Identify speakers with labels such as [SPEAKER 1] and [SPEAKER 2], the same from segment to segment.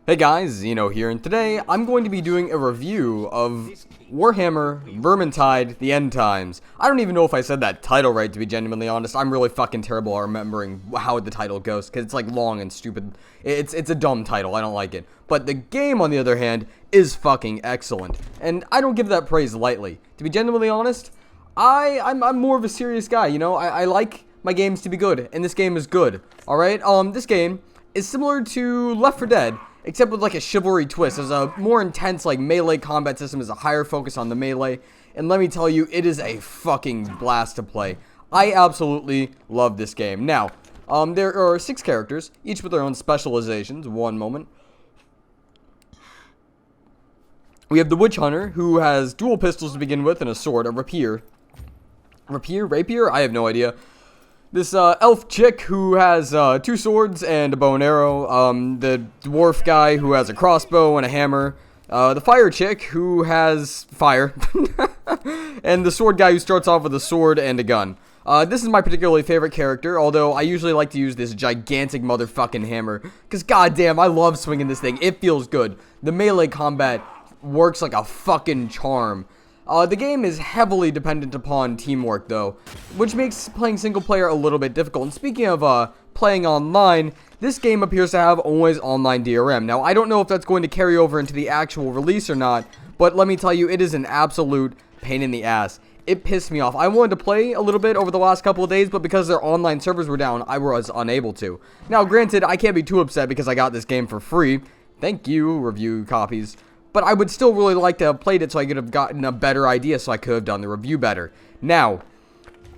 [SPEAKER 1] Hey guys, Zeno here, and today I'm going to be doing a review of Warhammer, Vermintide, The End Times. I don't even know if I said that title right, to be genuinely honest. I'm really fucking terrible at remembering how the title goes, because it's like long and stupid. It's a dumb title, I don't like it. But the game, on the other hand, is fucking excellent, and I don't give that praise lightly. To be genuinely honest, I'm more of a serious guy, I like my games to be good, and this game is good, alright? This game is similar to Left 4 Dead, except with like a chivalry twist. There's a more intense like melee combat system, there's a higher focus on the melee, and let me tell you, it is a fucking blast to play. I absolutely love this game. Now, there are 6 characters, each with their own specializations. One moment. We have the Witch Hunter, who has dual pistols to begin with and a sword, a rapier. Rapier? I have no idea. This elf chick who has 2 swords and a bow and arrow, the dwarf guy who has a crossbow and a hammer, the fire chick who has fire, and the sword guy who starts off with a sword and a gun. This is my particularly favorite character, although I usually like to use this gigantic motherfucking hammer, because goddamn, I love swinging this thing. It feels good. The melee combat works like a fucking charm. The game is heavily dependent upon teamwork, though, which makes playing single player a little bit difficult. And speaking of playing online, this game appears to have always online DRM. Now, I don't know if that's going to carry over into the actual release or not, but let me tell you, it is an absolute pain in the ass. It pissed me off. I wanted to play a little bit over the last couple of days, but because their online servers were down, I was unable to. Now, granted, I can't be too upset because I got this game for free. Thank you, review copies. But I would still really like to have played it so I could have gotten a better idea, so I could have done the review better. Now,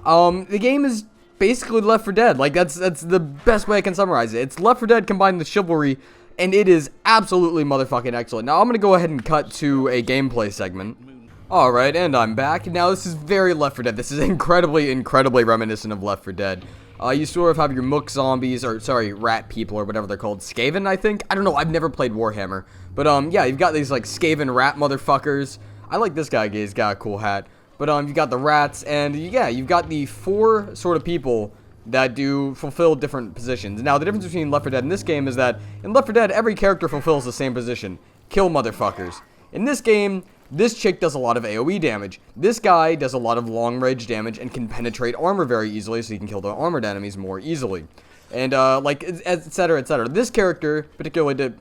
[SPEAKER 1] the game is basically Left 4 Dead. Like, that's the best way I can summarize it. It's Left 4 Dead combined with chivalry, and it is absolutely motherfucking excellent. Now, I'm going to go ahead and cut to a gameplay segment. Alright, and I'm back. Now, this is very Left 4 Dead. This is incredibly reminiscent of Left 4 Dead. You sort of have your mook zombies, or sorry, rat people, or whatever they're called. Skaven, I think? I don't know, I've never played Warhammer. But, yeah, you've got these, like, Skaven rat motherfuckers. I like this guy, he's got a cool hat. But, you've got the rats, and, yeah, you've got the 4 sort of people that do fulfill different positions. Now, the difference between Left 4 Dead and this game is that, in Left 4 Dead, every character fulfills the same position. Kill motherfuckers. In this game, this chick does a lot of AoE damage. This guy does a lot of long-range damage and can penetrate armor very easily, so you can kill the armored enemies more easily. And, like, etc., etc. This character particularly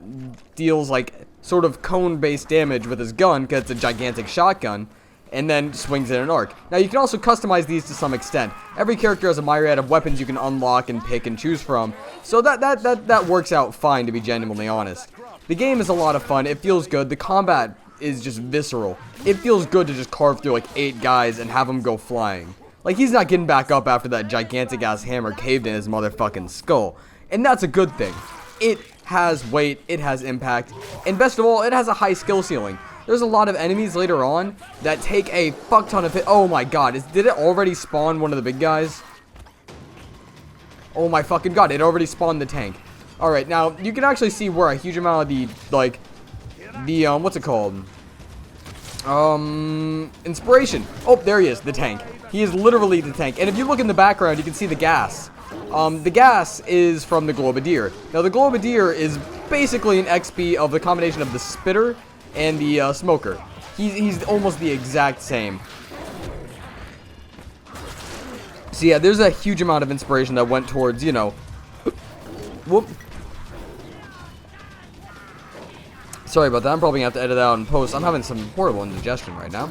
[SPEAKER 1] deals, like, sort of cone-based damage with his gun, because it's a gigantic shotgun, and then swings in an arc. Now, you can also customize these to some extent. Every character has a myriad of weapons you can unlock and pick and choose from, so that works out fine, to be genuinely honest. The game is a lot of fun. It feels good. The combat is just visceral. It feels good to just carve through, like, 8 guys and have them go flying. Like, he's not getting back up after that gigantic-ass hammer caved in his motherfucking skull. And that's a good thing. It has weight, it has impact, and best of all, it has a high skill ceiling. There's a lot of enemies later on that take a fuck ton of hit. Oh my god, did it already spawn one of the big guys? Oh my fucking god, it already spawned the tank. Alright, now, you can actually see where a huge amount of the, what's it called? Inspiration. Oh, there he is, the tank. He is literally the tank. And if you look in the background, you can see the gas. The gas is from the Globadier. Now, the Globadier is basically an XP of the combination of the Spitter and the Smoker. He's almost the exact same. So, yeah, there's a huge amount of inspiration that went towards, whoop. Sorry about that, I'm probably gonna have to edit that out in post. I'm having some horrible indigestion right now.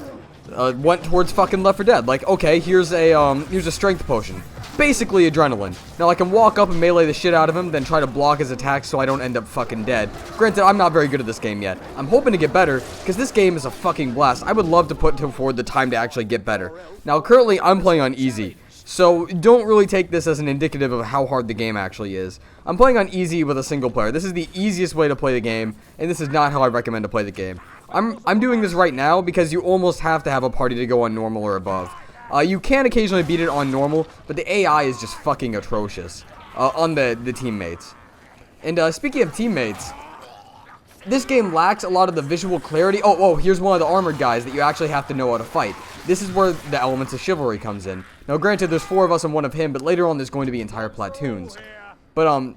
[SPEAKER 1] Went towards fucking Left 4 Dead. Like, okay, here's a strength potion. Basically adrenaline. Now, I can walk up and melee the shit out of him, then try to block his attacks so I don't end up fucking dead. Granted, I'm not very good at this game yet. I'm hoping to get better, because this game is a fucking blast. I would love to put forward the time to actually get better. Now, currently, I'm playing on easy. So, don't really take this as an indicative of how hard the game actually is. I'm playing on easy with a single player. This is the easiest way to play the game, and this is not how I recommend to play the game. I'm doing this right now because you almost have to have a party to go on normal or above. You can occasionally beat it on normal, but the AI is just fucking atrocious on the teammates. And speaking of teammates, this game lacks a lot of the visual clarity. Oh, here's one of the armored guys that you actually have to know how to fight. This is where the elements of chivalry comes in. Now, granted, there's 4 of us and 1 of him, but later on there's going to be entire platoons. But,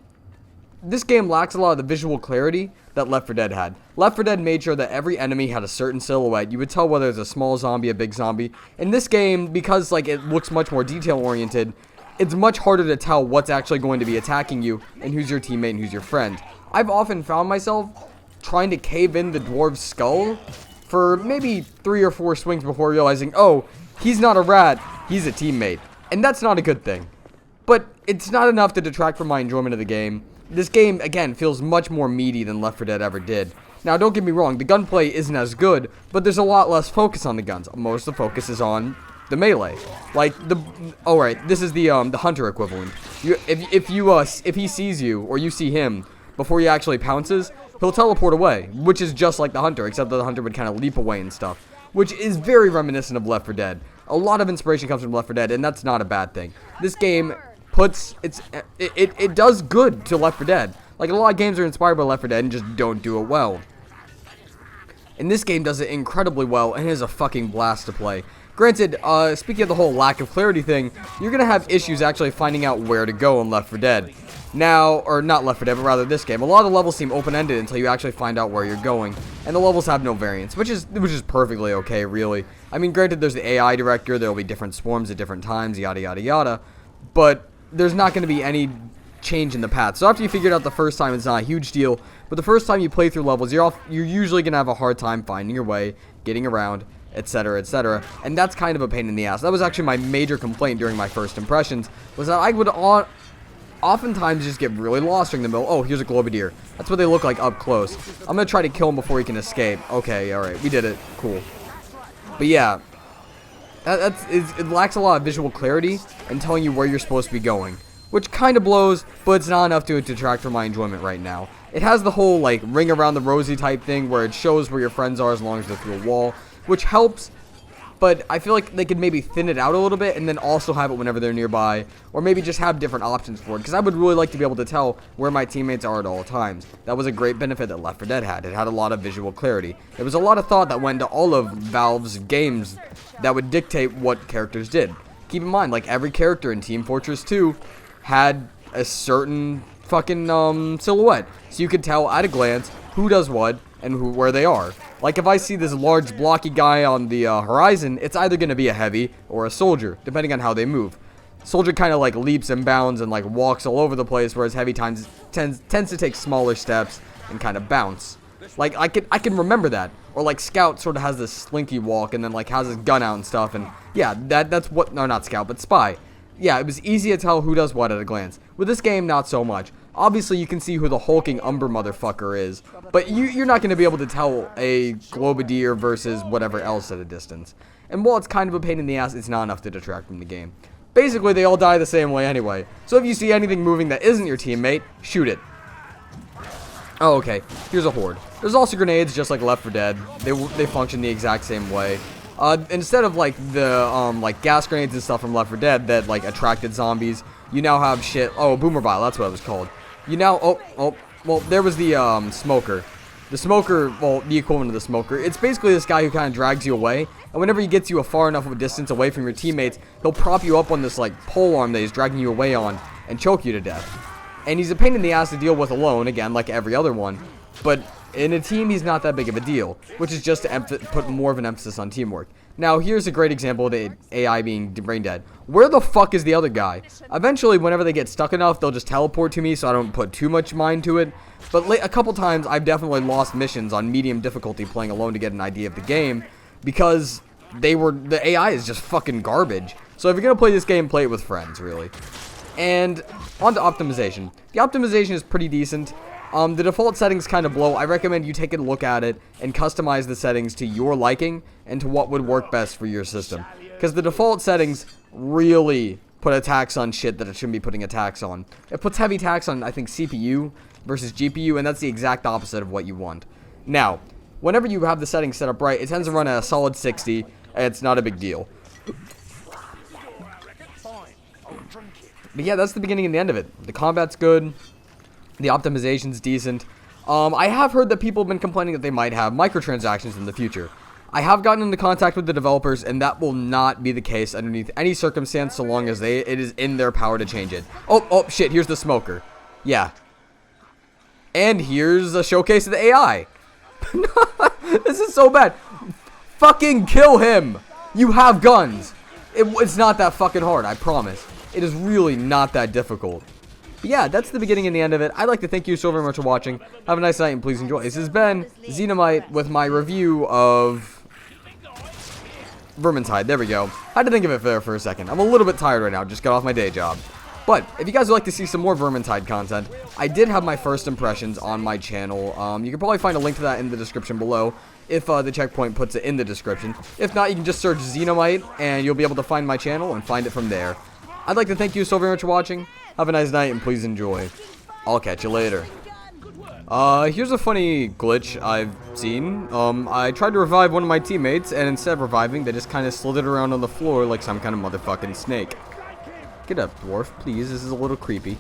[SPEAKER 1] this game lacks a lot of the visual clarity that Left 4 Dead had. Left 4 Dead made sure that every enemy had a certain silhouette. You would tell whether it's a small zombie, a big zombie. In this game, because like it looks much more detail-oriented, it's much harder to tell what's actually going to be attacking you and who's your teammate and who's your friend. I've often found myself trying to cave in the dwarf's skull for maybe 3 or 4 swings before realizing, oh, he's not a rat, he's a teammate. And that's not a good thing. But it's not enough to detract from my enjoyment of the game. This game, again, feels much more meaty than Left 4 Dead ever did. Now, don't get me wrong, the gunplay isn't as good, but there's a lot less focus on the guns. Most of the focus is on the melee. Like, alright, this is the hunter equivalent. If he sees you, or you see him, before he actually pounces, he'll teleport away, which is just like the hunter, except that the hunter would kind of leap away and stuff, which is very reminiscent of Left 4 Dead. A lot of inspiration comes from Left 4 Dead, and that's not a bad thing. This game it does good to Left 4 Dead. Like, a lot of games are inspired by Left 4 Dead and just don't do it well. And this game does it incredibly well, and it is a fucking blast to play. Granted, speaking of the whole lack of clarity thing, you're gonna have issues actually finding out where to go in Left 4 Dead. Now, or not Left 4 Dead, but rather this game. A lot of the levels seem open-ended until you actually find out where you're going, and the levels have no variance, which is perfectly okay, really. I mean, granted, there's the AI director, there will be different swarms at different times, yada yada yada, but there's not going to be any change in the path. So after you figure it out the first time, it's not a huge deal, but the first time you play through levels, you're usually going to have a hard time finding your way, getting around, etc., etc., and that's kind of a pain in the ass. That was actually my major complaint during my first impressions, was that I would oftentimes just get really lost during the middle. Oh, here's a globadier. That's what they look like up close. I'm going to try to kill him before he can escape. Okay, alright, we did it. Cool. But yeah, it lacks a lot of visual clarity and telling you where you're supposed to be going, which kind of blows, but it's not enough to detract from my enjoyment right now. It has the whole, like, ring around the rosy type thing where it shows where your friends are as long as they're through a wall, which helps, but I feel like they could maybe thin it out a little bit and then also have it whenever they're nearby, or maybe just have different options for it, because I would really like to be able to tell where my teammates are at all times. That was a great benefit that Left 4 Dead had. It had a lot of visual clarity. There was a lot of thought that went into all of Valve's games that would dictate what characters did. Keep in mind, like, every character in Team Fortress 2 had a certain fucking silhouette, so you could tell at a glance who does what and where they are. Like, if I see this large blocky guy on the horizon, it's either going to be a heavy or a soldier, depending on how they move. Soldier kind of like leaps and bounds and like walks all over the place, whereas heavy tends to take smaller steps and kind of bounce. Like, I can remember that. Or like Scout sort of has this slinky walk and then like has his gun out and stuff, and yeah, that's what, no, not Scout, but Spy. Yeah, it was easy to tell who does what at a glance. With this game, not so much. Obviously, you can see who the hulking Umber motherfucker is, but you're not going to be able to tell a globadier versus whatever else at a distance. And while it's kind of a pain in the ass, it's not enough to detract from the game. Basically, they all die the same way anyway, so if you see anything moving that isn't your teammate, shoot it. Oh, okay, here's a horde. There's also grenades, just like Left 4 Dead. They function the exact same way. Instead of like the like gas grenades and stuff from Left 4 Dead that like attracted zombies, you now have shit. Oh, boomer bile, that's what it was called. You now, well, there was the smoker. The smoker, well, the equivalent of the smoker. It's basically this guy who kind of drags you away, and whenever he gets you a far enough of a distance away from your teammates, he'll prop you up on this like pole arm that he's dragging you away on and choke you to death. And he's a pain in the ass to deal with alone, again, like every other one. But in a team, he's not that big of a deal, which is just to put more of an emphasis on teamwork. Now, here's a great example of the AI being brain dead. Where the fuck is the other guy? Eventually, whenever they get stuck enough, they'll just teleport to me, so I don't put too much mind to it. But a couple times, I've definitely lost missions on medium difficulty playing alone to get an idea of the game, because the AI is just fucking garbage. So if you're gonna play this game, play it with friends, really. And on to optimization. The optimization is pretty decent. The default settings kind of blow. I recommend you take a look at it and customize the settings to your liking and to what would work best for your system. Because the default settings really put a tax on shit that it shouldn't be putting a tax on. It puts heavy tax on, I think, CPU versus GPU, and that's the exact opposite of what you want. Now, whenever you have the settings set up right, it tends to run at a solid 60, and it's not a big deal. But yeah, that's the beginning and the end of it. The combat's good. The optimization's decent. I have heard that people have been complaining that they might have microtransactions in the future. I have gotten into contact with the developers, and that will not be the case underneath any circumstance so long as it is in their power to change it. Oh, shit, here's the smoker. Yeah. And here's a showcase of the AI. This is so bad. Fucking kill him. You have guns. It's not that fucking hard, I promise. It is really not that difficult. But yeah, that's the beginning and the end of it. I'd like to thank you so very much for watching. Have a nice night and please enjoy. This has been Xenomite with my review of Vermintide. There we go. Had to think of it there for a second. I'm a little bit tired right now. Just got off my day job. But if you guys would like to see some more Vermintide content, I did have my first impressions on my channel. You can probably find a link to that in the description below if the checkpoint puts it in the description. If not, you can just search Xenomite and you'll be able to find my channel and find it from there. I'd like to thank you so very much for watching. Have a nice night and please enjoy. I'll catch you later. Here's a funny glitch I've seen. I tried to revive one of my teammates, and instead of reviving, they just kind of slithered around on the floor like some kind of motherfucking snake. Get up, dwarf, please. This is a little creepy.